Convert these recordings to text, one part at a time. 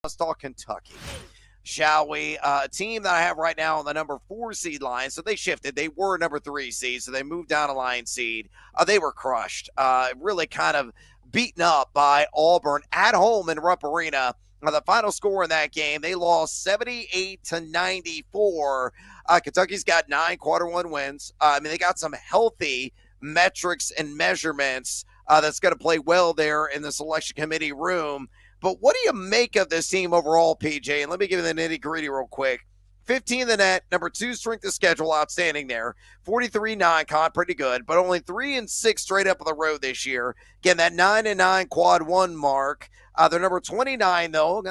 Let's talk Kentucky, shall we? A team that I have right now on the number 4 seed line. So they shifted. They were number 3 seed, so they moved down a line seed. They were crushed, really kind of beaten up by Auburn at home in Rupp Arena. The final score in that game, they lost 78-94. Kentucky's got 9 quarter one wins. They got some healthy metrics and measurements that's going to play well there in the selection committee room. But what do you make of this team overall, PJ? And let me give you the nitty-gritty real quick. 15 in the net, number 2 strength of schedule, outstanding there. 43 non-con, pretty good, but only 3-6 straight up on the road this year. Again, that 9-9 quad one mark. They're number 29, though,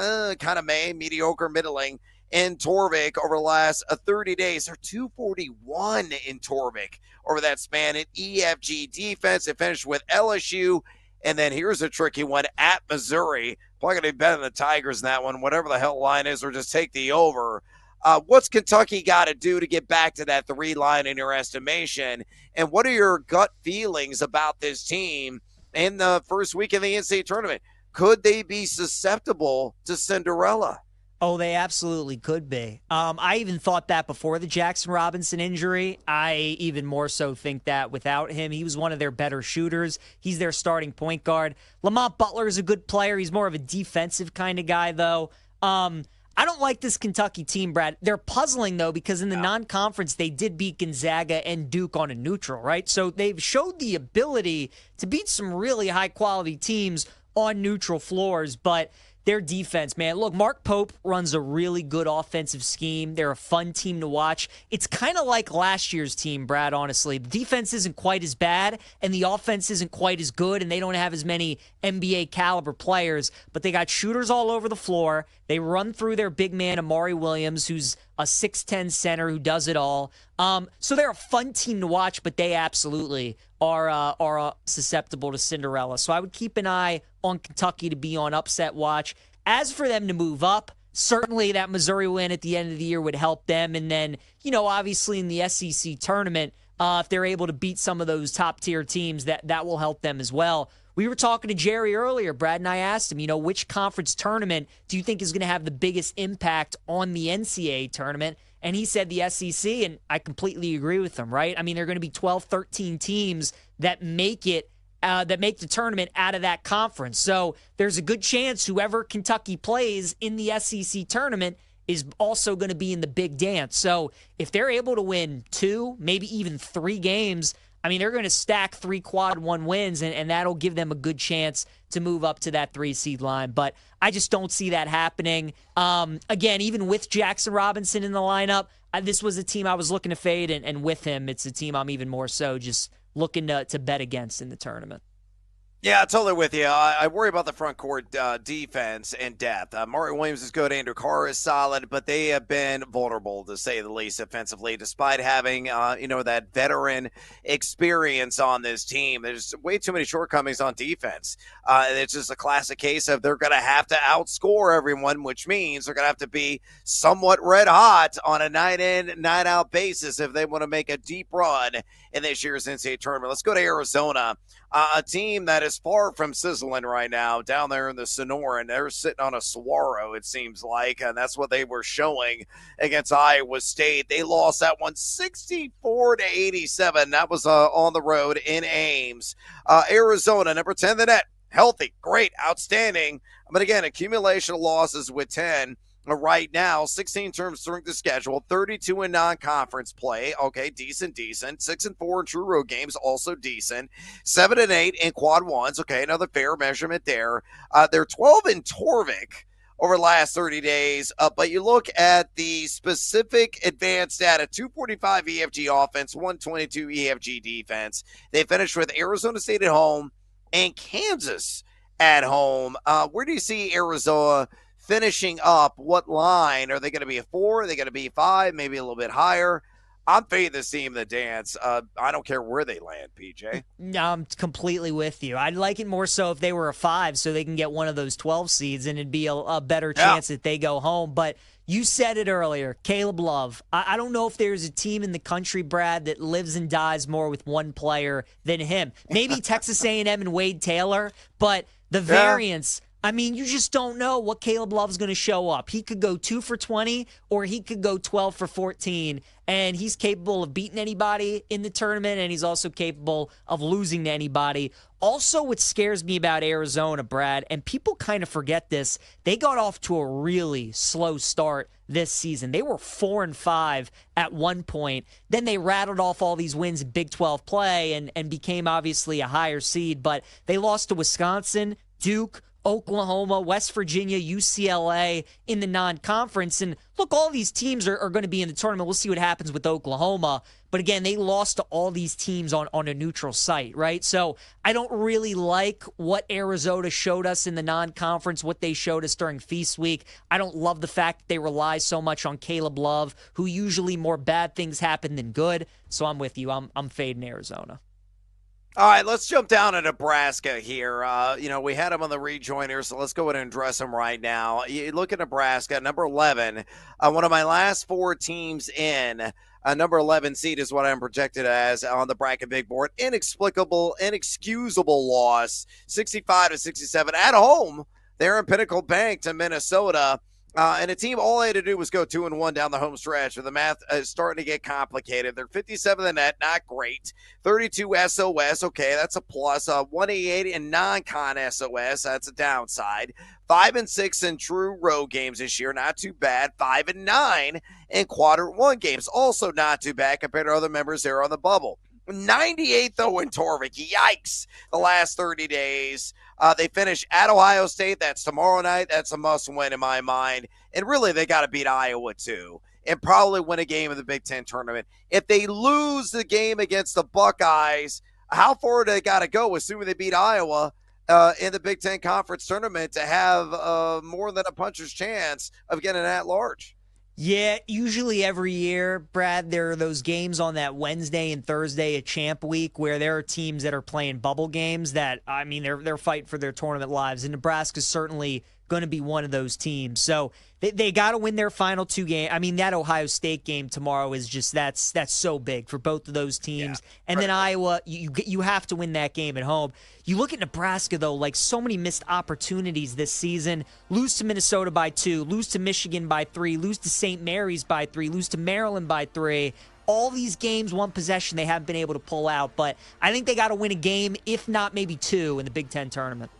kind of mediocre, middling in Torvik over the last 30 days. They're 241 in Torvik over that span. In EFG defense, they finished with LSU. And then here's a tricky one at Missouri. Probably going to be better than the Tigers in that one, whatever the hell line is, or just take the over. What's Kentucky got to do to get back to that 3 line in your estimation? And what are your gut feelings about this team in the first week of the NCAA tournament? Could they be susceptible to Cinderella? Oh, they absolutely could be. I even thought that before the Jackson Robinson injury. I even more so think that without him, he was one of their better shooters. He's their starting point guard. Lamont Butler is a good player. He's more of a defensive kind of guy, though. I don't like this Kentucky team, Brad. They're puzzling, though, because in the non-conference, they did beat Gonzaga and Duke on a neutral, right? So they've showed the ability to beat some really high-quality teams on neutral floors, but their defense, man. Look, Mark Pope runs a really good offensive scheme. They're a fun team to watch. It's kind of like last year's team, Brad, honestly. The defense isn't quite as bad, and the offense isn't quite as good, and they don't have as many NBA caliber players, but they got shooters all over the floor. They run through their big man, Amari Williams, who's a 6'10 center who does it all. So they're a fun team to watch, but they absolutely are susceptible to Cinderella. So I would keep an eye on Kentucky to be on upset watch. As for them to move up, certainly that Missouri win at the end of the year would help them. And then, obviously in the SEC tournament, if they're able to beat some of those top-tier teams, that will help them as well. We were talking to Jerry earlier, Brad, and I asked him, which conference tournament do you think is going to have the biggest impact on the NCAA tournament? And he said the SEC, and I completely agree with him, right? I mean, there are going to be 12, 13 teams that make it, that make the tournament out of that conference. So there's a good chance whoever Kentucky plays in the SEC tournament is also going to be in the big dance. So if they're able to win 2, maybe even 3 games, they're going to stack 3 quad one wins, and that'll give them a good chance to move up to that 3 seed line. But I just don't see that happening. Again, even with Jackson Robinson in the lineup, this was a team I was looking to fade, and with him, it's a team I'm even more so just looking to bet against in the tournament. Yeah, totally with you. I worry about the front court defense and depth. Martin Williams is good. Andrew Carr is solid, but they have been vulnerable, to say the least, offensively, despite having, that veteran experience on this team. There's way too many shortcomings on defense. It's just a classic case of they're going to have to outscore everyone, which means they're going to have to be somewhat red hot on a night-in, night-out basis if they want to make a deep run in this year's NCAA tournament. Let's go to Arizona, a team that is far from sizzling right now down there in the Sonoran. They're sitting on a saguaro, it seems like, and that's what they were showing against Iowa State. They lost that one 64-87. That was on the road in Ames. Arizona, number 10 in the net, healthy, great, outstanding. But again, accumulation of losses with 10. Right now, 16 terms strength of schedule, 32 in non-conference play. Okay, decent. 6-4 in true road games, also decent. 7-8 in quad ones. Okay, another fair measurement there. They're 12 in Torvik over the last 30 days. But you look at the specific advanced data, 245 EFG offense, 122 EFG defense. They finished with Arizona State at home and Kansas at home. Where do you see Arizona finishing up? What line? Are they going to be a 4? Are they going to be 5? Maybe a little bit higher? I'm fading this team in the dance. I don't care where they land, PJ. No, I'm completely with you. I'd like it more so if they were a 5 so they can get one of those 12 seeds, and it'd be a better chance that they go home. But you said it earlier, Caleb Love. I don't know if there's a team in the country, Brad, that lives and dies more with one player than him. Maybe Texas A&M and Wade Taylor, but the variance I mean, you just don't know what Caleb Love's going to show up. He could go 2 for 20 or he could go 12 for 14, and he's capable of beating anybody in the tournament, and he's also capable of losing to anybody. Also, what scares me about Arizona, Brad, and people kind of forget this, they got off to a really slow start this season. They were 4-5 at one point. Then they rattled off all these wins in Big 12 play and became obviously a higher seed, but they lost to Wisconsin, Duke, Oklahoma, West Virginia, UCLA in the non-conference. And look, all these teams are going to be in the tournament. We'll see what happens with Oklahoma. But again, they lost to all these teams on a neutral site, right? So I don't really like what Arizona showed us in the non-conference, what they showed us during Feast Week. I don't love the fact that they rely so much on Caleb Love, who usually more bad things happen than good. So I'm with you. I'm fading Arizona. All right, let's jump down to Nebraska here. We had him on the rejoiner, so let's go ahead and address him right now. You look at Nebraska, number 11, one of my last four teams in. Number 11 seed is what I'm projected as on the bracket big board. Inexplicable, inexcusable loss, 65-67 at home. They're in Pinnacle Bank to Minnesota. And a team, all they had to do was go 2-1 down the home stretch. The math is starting to get complicated. They're 57 in the net, not great. 32 SOS, okay, that's a plus. 188 in non-con SOS, that's a downside. 5-6 in true road games this year, not too bad. 5-9 in quadrant one games, also not too bad compared to other members there on the bubble. 98th though in Torvik. Yikes. The last 30 days. They finish at Ohio State. That's tomorrow night. That's a must win in my mind. And really, they got to beat Iowa too and probably win a game in the Big Ten tournament. If they lose the game against the Buckeyes, how far do they got to go, assuming they beat Iowa in the Big Ten Conference tournament, to have more than a puncher's chance of getting at large? Yeah, usually every year, Brad, there are those games on that Wednesday and Thursday at Champ Week where there are teams that are playing bubble games that, I mean, they're fighting for their tournament lives, and Nebraska's certainly going to be one of those teams. So they got to win their final two games. I mean, that Ohio State game tomorrow is just that's so big for both of those teams. Yeah, and then Iowa, you have to win that game at home. You look at Nebraska, though, like so many missed opportunities this season. Lose to Minnesota by 2, lose to Michigan by 3, lose to St. Mary's by 3, lose to Maryland by 3. All these games, one possession, they haven't been able to pull out. But I think they got to win a game, if not maybe 2, in the Big Ten tournament.